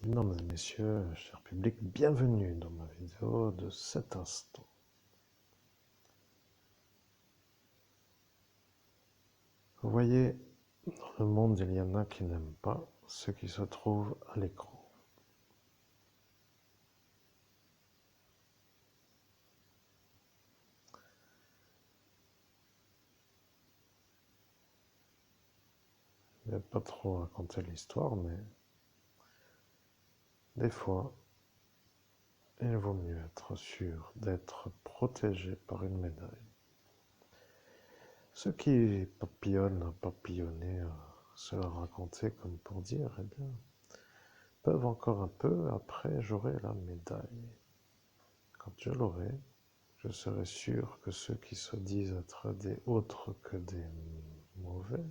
Mesdames et messieurs, cher public, bienvenue dans ma vidéo de cet instant. Vous voyez, dans le monde, il y en a qui n'aiment pas ce qui se trouve à l'écran. Je ne vais pas trop raconter l'histoire, mais des fois, il vaut mieux être sûr d'être protégé par une médaille. Ceux qui papillonnent à papillonner, se la raconter comme pour dire, eh bien, peuvent encore un peu, après j'aurai la médaille. Quand je l'aurai, je serai sûr que ceux qui se disent être des autres que des mauvais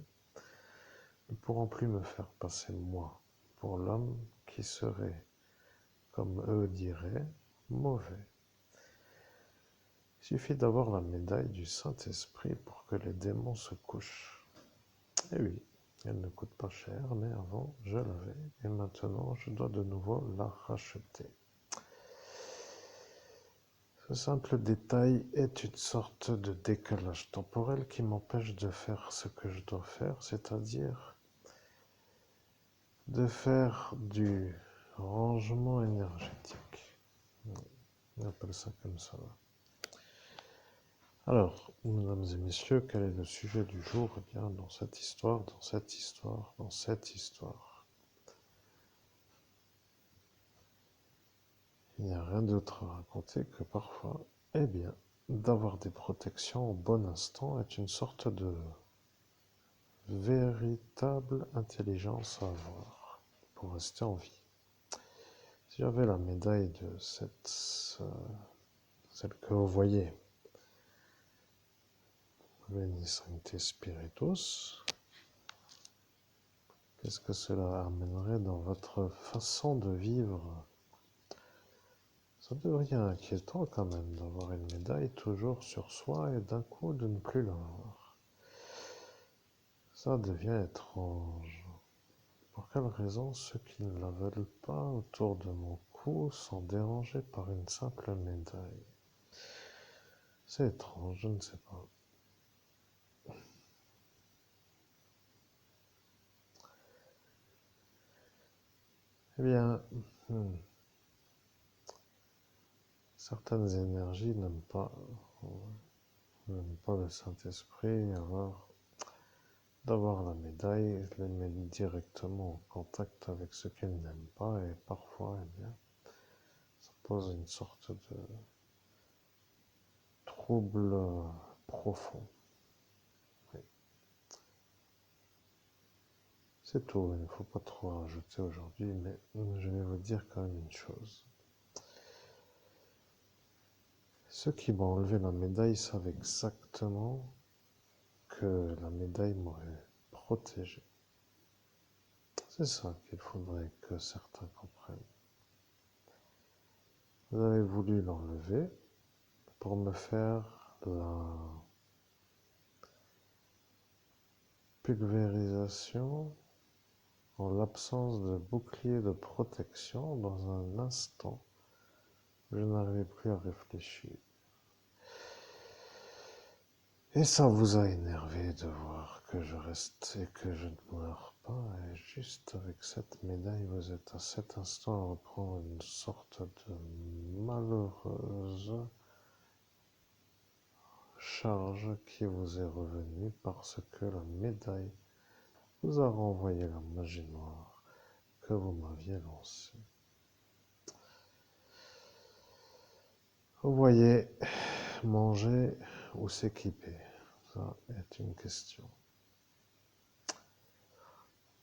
ne pourront plus me faire passer moi pour l'homme qui serait, comme eux diraient, mauvais. Il suffit d'avoir la médaille du Saint-Esprit pour que les démons se couchent. Et oui, elle ne coûte pas cher, mais avant je l'avais, et maintenant je dois de nouveau la racheter. Ce simple détail est une sorte de décalage temporel qui m'empêche de faire ce que je dois faire, c'est-à-dire de faire du rangement énergétique. On appelle ça comme ça. Alors, mesdames et messieurs, quel est le sujet du jour? Eh bien, dans cette histoire, il n'y a rien d'autre à raconter que parfois, eh bien, d'avoir des protections au bon instant est une sorte de véritable intelligence à avoir pour rester en vie. Si j'avais la médaille de celle que vous voyez, Veni Sancte Spiritus, qu'est-ce que cela amènerait dans votre façon de vivre? Ça devient inquiétant quand même d'avoir une médaille toujours sur soi et d'un coup de ne plus l'avoir. Ça devient étrange. Pour quelle raison ceux qui ne la veulent pas autour de mon cou sont dérangés par une simple médaille? C'est étrange, je ne sais pas. Eh bien, certaines énergies n'aiment pas le Saint-Esprit, alors d'avoir la médaille les met directement en contact avec ce qu'ils n'aiment pas et parfois, eh bien, ça pose une sorte de trouble profond. Oui. C'est tout, il ne faut pas trop rajouter aujourd'hui, mais je vais vous dire quand même une chose. Ceux qui m'ont enlevé la médaille savent exactement que la médaille m'aurait protégé. C'est ça qu'il faudrait que certains comprennent. Vous avez voulu l'enlever pour me faire la pulvérisation en l'absence de bouclier de protection dans un instant où je n'arrivais plus à réfléchir. Et ça vous a énervé de voir que je reste et que je ne meurs pas, et juste avec cette médaille, vous êtes à cet instant à reprendre une sorte de malheureuse charge qui vous est revenue parce que la médaille vous a renvoyé la magie noire que vous m'aviez lancée. Vous voyez, manger ou s'équiper, ça est une question.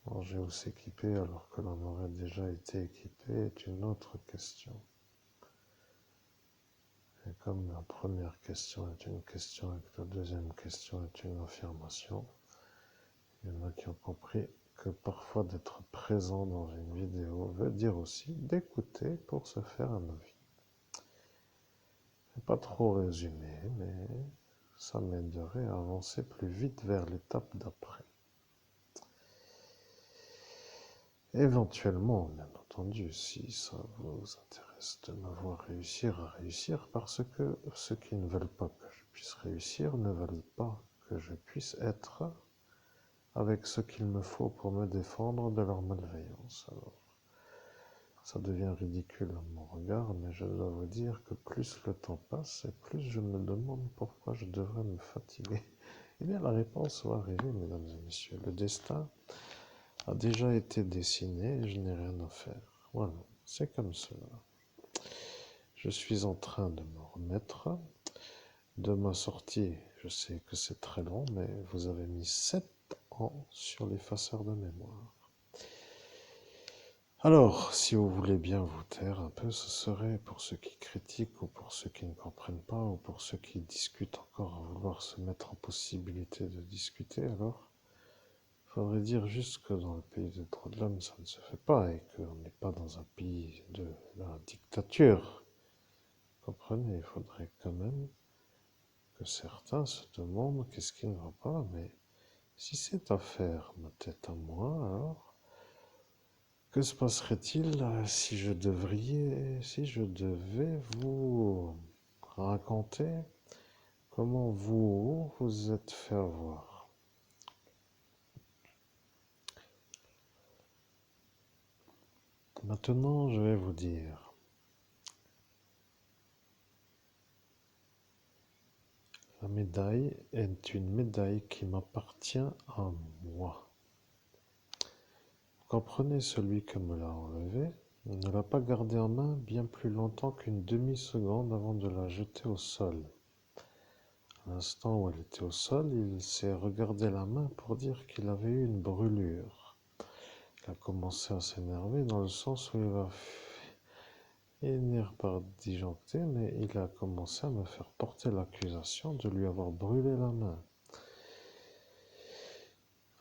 Manger ou s'équiper alors que l'on aurait déjà été équipé est une autre question. Et comme la première question est une question et que la deuxième question est une affirmation, il y en a qui ont compris que parfois d'être présent dans une vidéo veut dire aussi d'écouter pour se faire un avis. Je ne vais pas trop résumer, mais ça m'aiderait à avancer plus vite vers l'étape d'après. Éventuellement, bien entendu, si ça vous intéresse de me voir réussir à réussir, parce que ceux qui ne veulent pas que je puisse réussir ne veulent pas que je puisse être avec ce qu'il me faut pour me défendre de leur malveillance. Alors, ça devient ridicule à mon regard, mais je dois vous dire que plus le temps passe et plus je me demande pourquoi je devrais me fatiguer. Eh bien, la réponse va arriver, mesdames et messieurs. Le destin a déjà été dessiné et je n'ai rien à faire. Voilà, c'est comme cela. Je suis en train de me remettre de ma sortie. Je sais que c'est très long, mais vous avez mis 7 ans sur l'effaceur de mémoire. Alors, si vous voulez bien vous taire un peu, ce serait pour ceux qui critiquent ou pour ceux qui ne comprennent pas ou pour ceux qui discutent encore à vouloir se mettre en possibilité de discuter, alors il faudrait dire juste que dans le pays des droits de l'homme, ça ne se fait pas et qu'on n'est pas dans un pays de la dictature. Vous comprenez, il faudrait quand même que certains se demandent qu'est-ce qui ne va pas, mais si cette affaire me tête à moi, alors que se passerait-il si je devais vous raconter comment vous vous êtes fait avoir? Maintenant, je vais vous dire. La médaille est une médaille qui m'appartient à moi. Vous comprenez, celui que me l'a enlevée ne l'a pas gardée en main bien plus longtemps qu'une demi-seconde avant de la jeter au sol. À l'instant où elle était au sol, il s'est regardé la main pour dire qu'il avait eu une brûlure. Il a commencé à s'énerver dans le sens où il va finir par disjoncter, mais il a commencé à me faire porter l'accusation de lui avoir brûlé la main.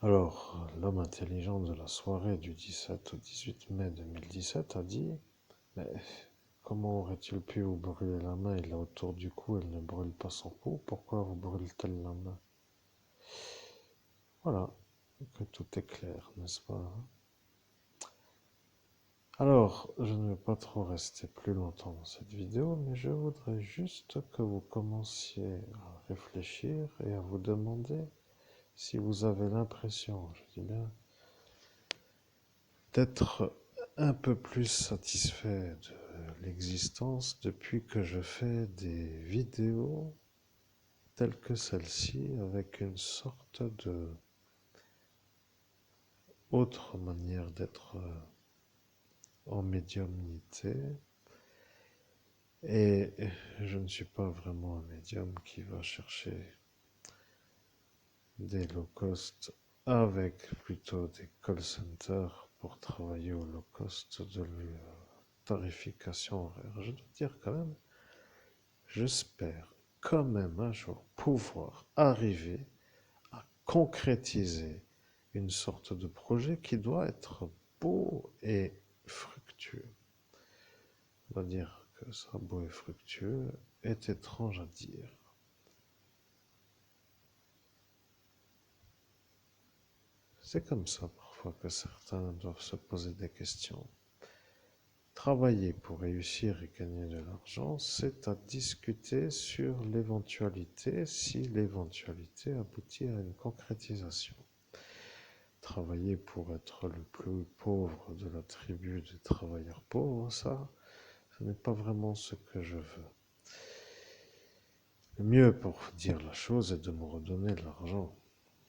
Alors, l'homme intelligent de la soirée du 17 au 18 mai 2017 a dit « Mais comment aurait-il pu vous brûler la main? Il est autour du cou, elle ne brûle pas son cou. Pourquoi vous brûle-t-elle la main ?» Voilà, que tout est clair, n'est-ce pas, hein? Alors, je ne vais pas trop rester plus longtemps dans cette vidéo, mais je voudrais juste que vous commenciez à réfléchir et à vous demander si vous avez l'impression, je dis bien, d'être un peu plus satisfait de l'existence depuis que je fais des vidéos telles que celle-ci avec une sorte de autre manière d'être en médiumnité. Et je ne suis pas vraiment un médium qui va chercher des low cost avec plutôt des call centers pour travailler au low cost de la tarification horaire. Je dois dire quand même, j'espère quand même un jour pouvoir arriver à concrétiser une sorte de projet qui doit être beau et fructueux. On va dire que ça, beau et fructueux, est étrange à dire. C'est comme ça parfois que certains doivent se poser des questions. Travailler pour réussir et gagner de l'argent, c'est à discuter sur l'éventualité, si l'éventualité aboutit à une concrétisation. Travailler pour être le plus pauvre de la tribu des travailleurs pauvres, ça, ce n'est pas vraiment ce que je veux. Le mieux pour dire la chose est de me redonner de l'argent.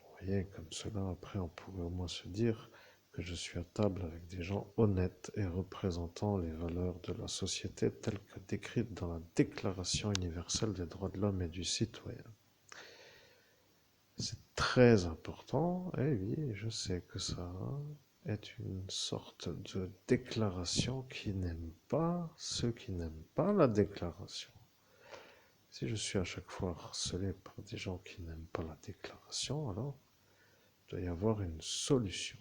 Vous voyez, comme cela, après, on pourrait au moins se dire que je suis à table avec des gens honnêtes et représentant les valeurs de la société telles que décrites dans la Déclaration universelle des droits de l'homme et du citoyen. C'est très important, et oui, je sais que ça est une sorte de déclaration qui n'aime pas ceux qui n'aiment pas la déclaration. Si je suis à chaque fois harcelé par des gens qui n'aiment pas la déclaration, alors il doit y avoir une solution.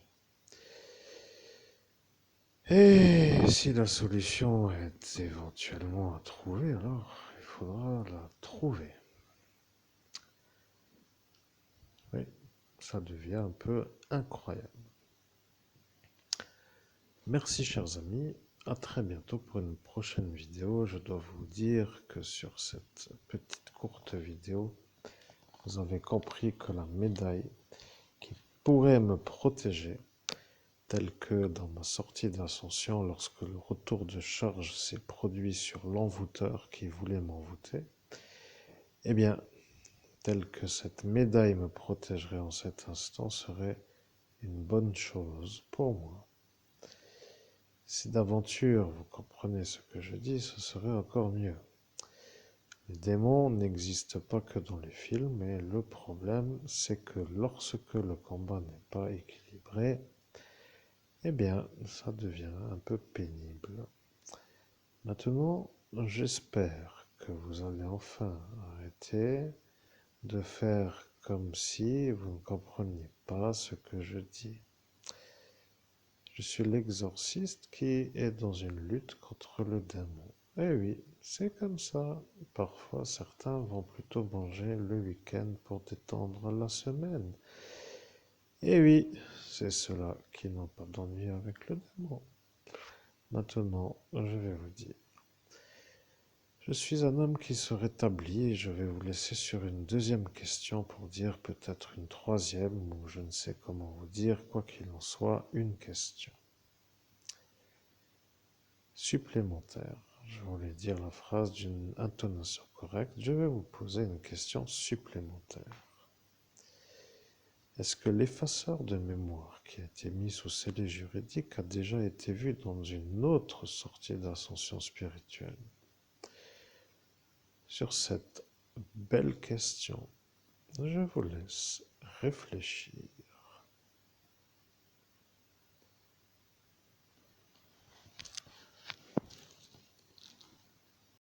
Et si la solution est éventuellement à trouver, alors il faudra la trouver. Oui, ça devient un peu incroyable. Merci chers amis, à très bientôt pour une prochaine vidéo. Je dois vous dire que sur cette petite courte vidéo, vous avez compris que la médaille qui pourrait me protéger, telle que dans ma sortie d'ascension lorsque le retour de charge s'est produit sur l'envoûteur qui voulait m'envoûter, eh bien, telle que cette médaille me protégerait en cet instant serait une bonne chose pour moi. Si d'aventure vous comprenez ce que je dis, ce serait encore mieux. Les démons n'existent pas que dans les films, et le problème, c'est que lorsque le combat n'est pas équilibré, eh bien, ça devient un peu pénible. Maintenant, j'espère que vous allez enfin arrêter de faire comme si vous ne compreniez pas ce que je dis. Je suis l'exorciste qui est dans une lutte contre le démon. Eh oui, c'est comme ça. Parfois, certains vont plutôt manger le week-end pour détendre la semaine. Eh oui, c'est ceux-là qui n'ont pas d'ennui avec le démon. Maintenant, je vais vous dire. Je suis un homme qui se rétablit et je vais vous laisser sur une deuxième question pour dire peut-être une troisième ou je ne sais comment vous dire, quoi qu'il en soit, une question supplémentaire. Je voulais dire la phrase d'une intonation correcte. Je vais vous poser une question supplémentaire. Est-ce que l'effaceur de mémoire qui a été mis sous scellé juridique a déjà été vu dans une autre sortie d'ascension spirituelle? Sur cette belle question, je vous laisse réfléchir.